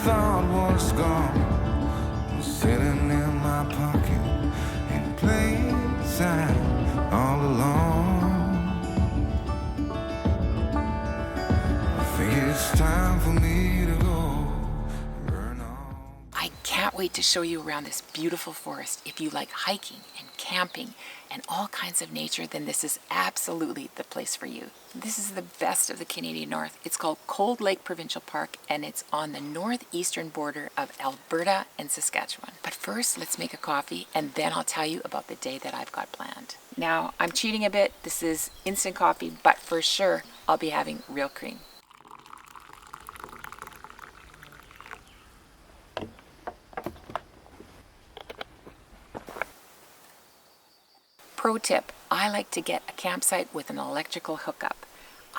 thought was gone was sitting in my pocket in plain sight all along. I think it's time for me to go burn all. I can't wait to show you around this beautiful forest. If you like hiking and camping and all kinds of nature, then this is absolutely the place for you. This is the best of the Canadian North. It's called Cold Lake Provincial Park, and it's on the northeastern border of Alberta and Saskatchewan. But first, let's make a coffee, and then I'll tell you about the day that I've got planned. Now, I'm cheating a bit. This is instant coffee, but for sure, I'll be having real cream. Pro tip, I like to get a campsite with an electrical hookup.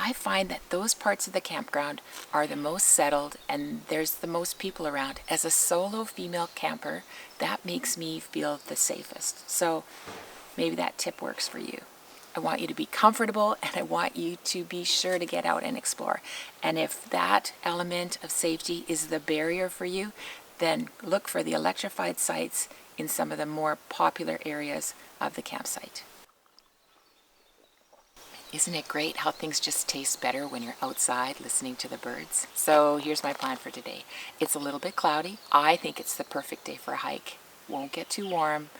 I find that those parts of the campground are the most settled and there's the most people around. As a solo female camper, that makes me feel the safest. So maybe that tip works for you. I want you to be comfortable and I want you to be sure to get out and explore. And if that element of safety is the barrier for you, then look for the electrified sites in some of the more popular areas of the campsite. Isn't it great how things just taste better when you're outside listening to the birds? So here's my plan for today. It's a little bit cloudy. I think it's the perfect day for a hike. Won't get too warm,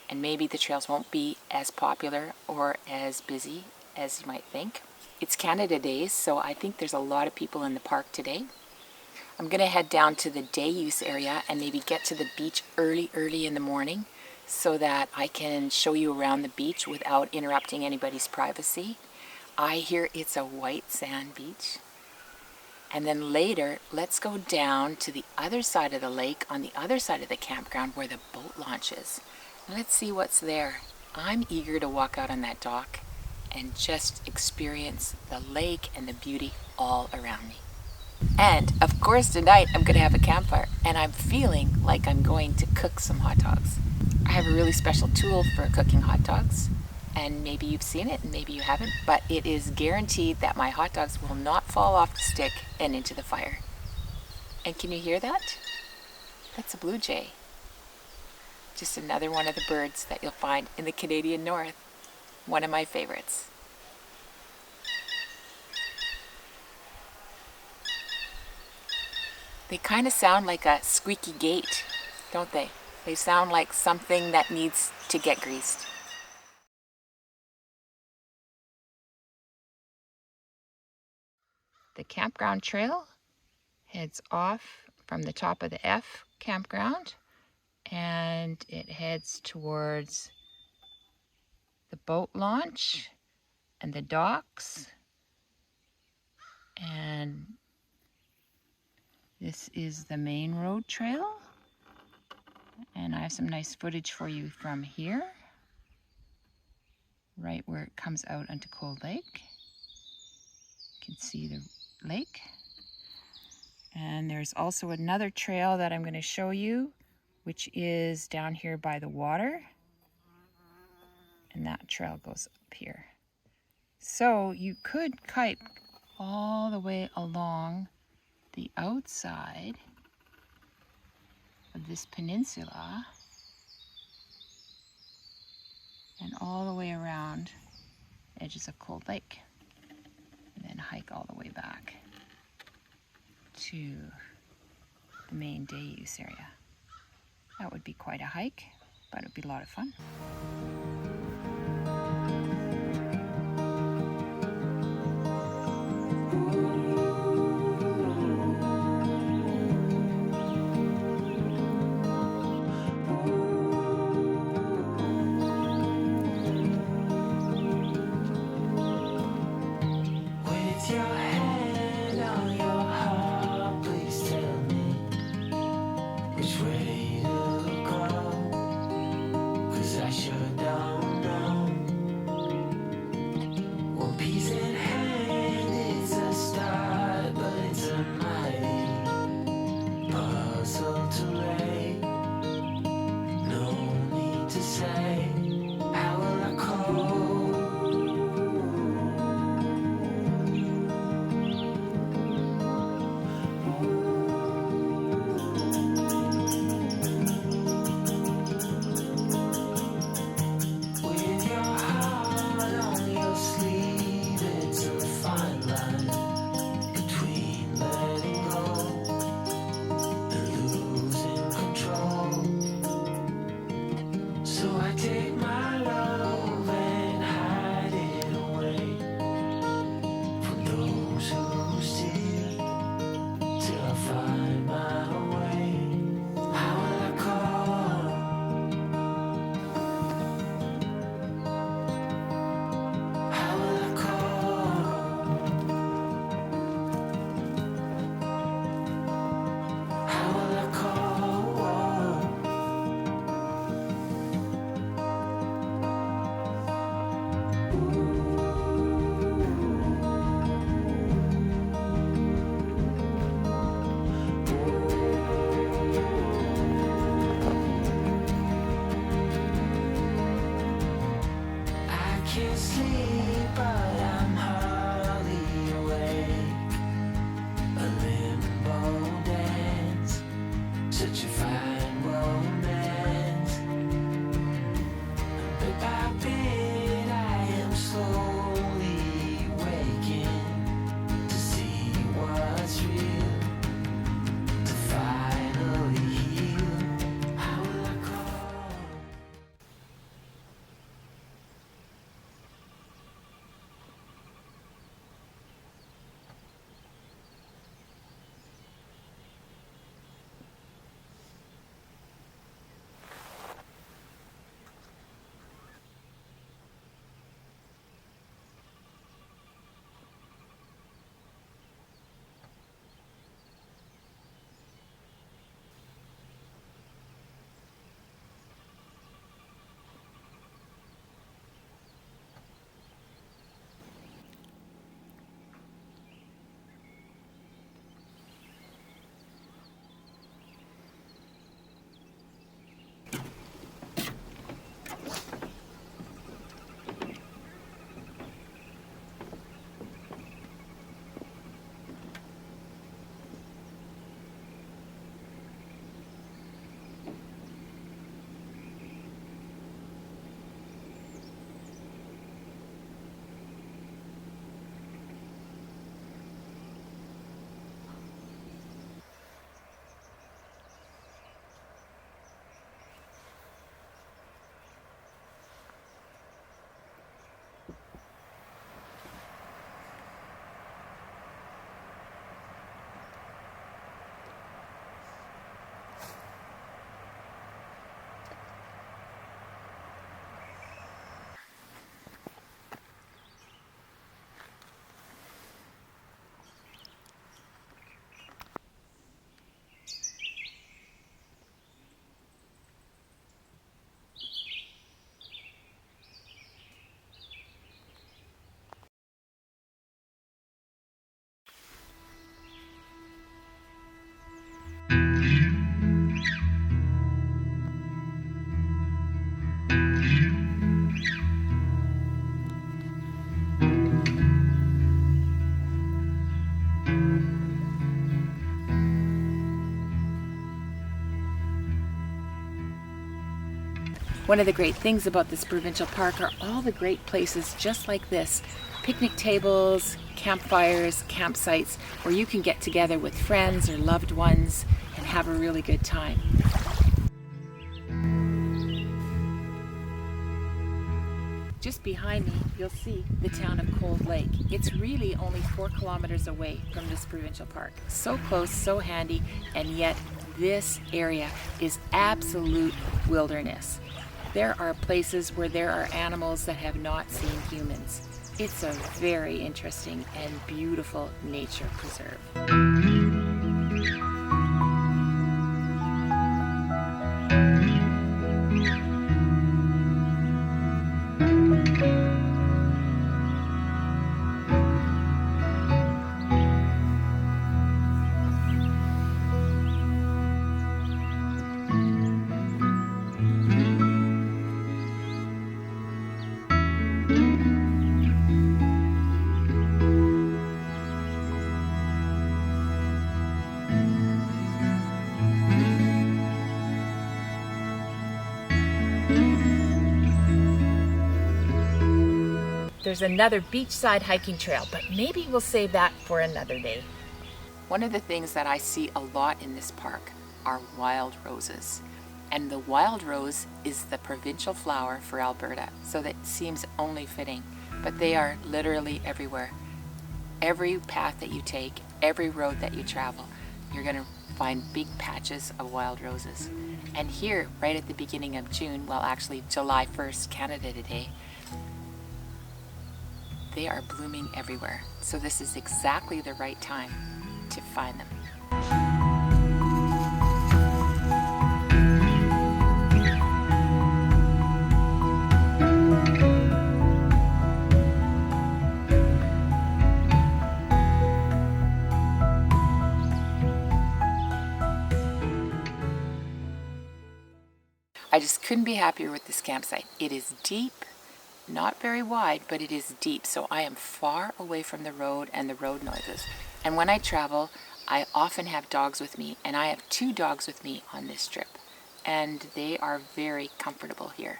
and maybe the trails won't be as popular or as busy as you might think. It's Canada Day, so I think there's a lot of people in the park today. I'm going to head down to the day use area and maybe get to the beach early in the morning so that I can show you around the beach without interrupting anybody's privacy. I hear it's a white sand beach. And then later, let's go down to the other side of the lake on the other side of the campground where the boat launch is. Let's see what's there. I'm eager to walk out on that dock and just experience the lake and the beauty all around me. And of course tonight I'm going to have a campfire and I'm feeling like I'm going to cook some hot dogs. I have a really special tool for cooking hot dogs and maybe you've seen it and maybe you haven't, but it is guaranteed that my hot dogs will not fall off the stick and into the fire. And can you hear that? That's a blue jay. Just another one of the birds that you'll find in the Canadian North. One of my favorites. They kind of sound like a squeaky gate, don't they? They sound like something that needs to get greased. The campground trail heads off from the top of the F campground and it heads towards the boat launch and the docks. And this is the main road trail, and I have some nice footage for you from here, right where it comes out onto Cold Lake. You can see the lake. And there's also another trail that I'm going to show you, which is down here by the water. And that trail goes up here. So you could hike all the way along the outside of this peninsula and all the way around the edges of Cold Lake and then hike all the way back to the main day use area. That would be quite a hike, but it would be a lot of fun. Shut down One of the great things about this provincial park are all the great places just like this. Picnic tables, campfires, campsites where you can get together with friends or loved ones and have a really good time. Just behind me, you'll see the town of Cold Lake. It's really only 4 kilometers away from this provincial park. So close, so handy, and yet this area is absolute wilderness. There are places where there are animals that have not seen humans. It's a very interesting and beautiful nature preserve. There's another beachside hiking trail, but maybe we'll save that for another day. One of the things that I see a lot in this park are wild roses. And the wild rose is the provincial flower for Alberta, so that seems only fitting. But they are literally everywhere. Every path that you take, every road that you travel, you're going to find big patches of wild roses. And here, right at the beginning of June, well actually July 1st, Canada Day, they are blooming everywhere. So this is exactly the right time to find them. I just couldn't be happier with this campsite. It is deep, not very wide, but it is deep, so I am far away from the road and the road noises. And when I travel, I often have dogs with me, and I have 2 dogs with me on this trip, and they are very comfortable here.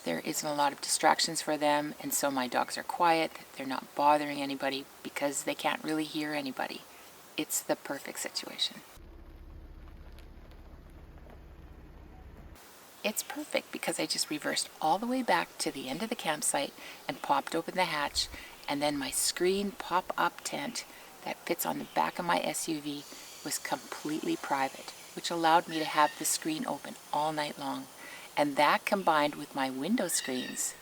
There isn't a lot of distractions for them, and so my dogs are quiet. They're not bothering anybody because they can't really hear anybody. It's the perfect situation. It's perfect because I just reversed all the way back to the end of the campsite and popped open the hatch, and then my screen pop-up tent that fits on the back of my SUV was completely private, which allowed me to have the screen open all night long. And that combined with my window screens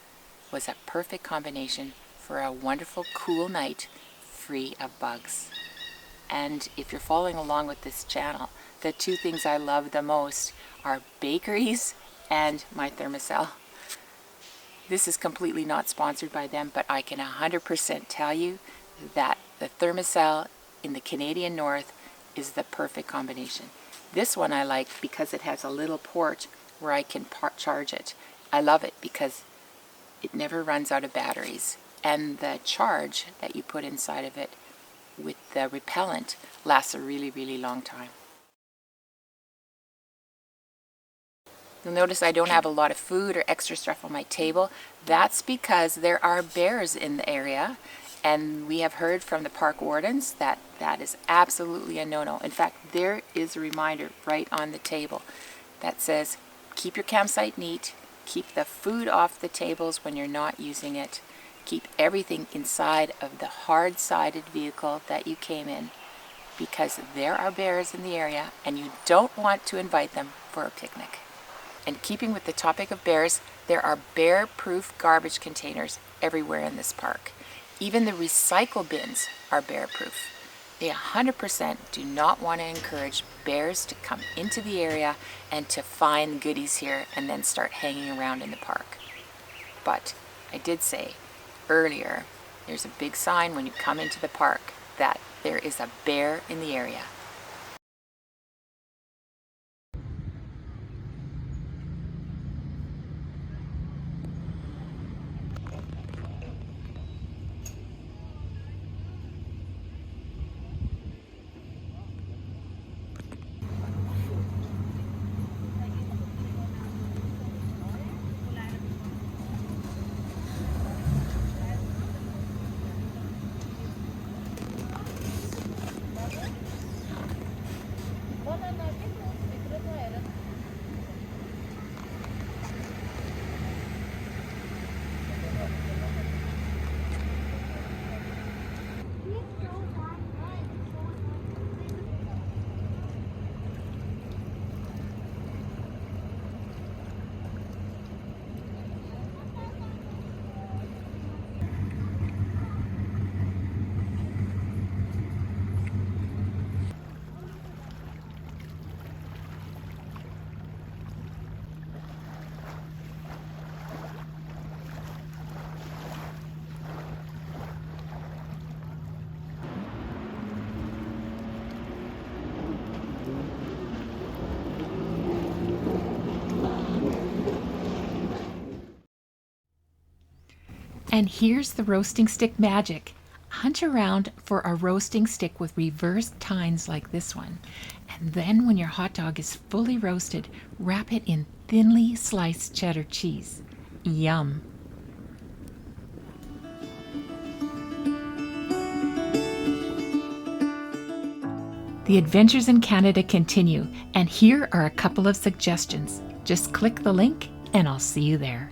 was a perfect combination for a wonderful cool night free of bugs. And if you're following along with this channel, the 2 things I love the most are bakeries and my Thermacell. This is completely not sponsored by them, but I can 100% tell you that the Thermacell in the Canadian North is the perfect combination. This one I like because it has a little port where I can charge it. I love it because it never runs out of batteries, and the charge that you put inside of it with the repellent lasts a really, really long time. You'll notice I don't have a lot of food or extra stuff on my table. That's because there are bears in the area, and we have heard from the park wardens that that is absolutely a no-no. In fact, there is a reminder right on the table that says, keep your campsite neat, keep the food off the tables when you're not using it, keep everything inside of the hard-sided vehicle that you came in, because there are bears in the area and you don't want to invite them for a picnic. And keeping with the topic of bears, there are bear-proof garbage containers everywhere in this park. Even the recycle bins are bear-proof. They 100% do not want to encourage bears to come into the area and to find goodies here and then start hanging around in the park. But I did say earlier, there's a big sign when you come into the park that there is a bear in the area. And here's the roasting stick magic. Hunt around for a roasting stick with reversed tines like this one. And then when your hot dog is fully roasted, wrap it in thinly sliced cheddar cheese. Yum. The adventures in Canada continue, and here are a couple of suggestions. Just click the link and I'll see you there.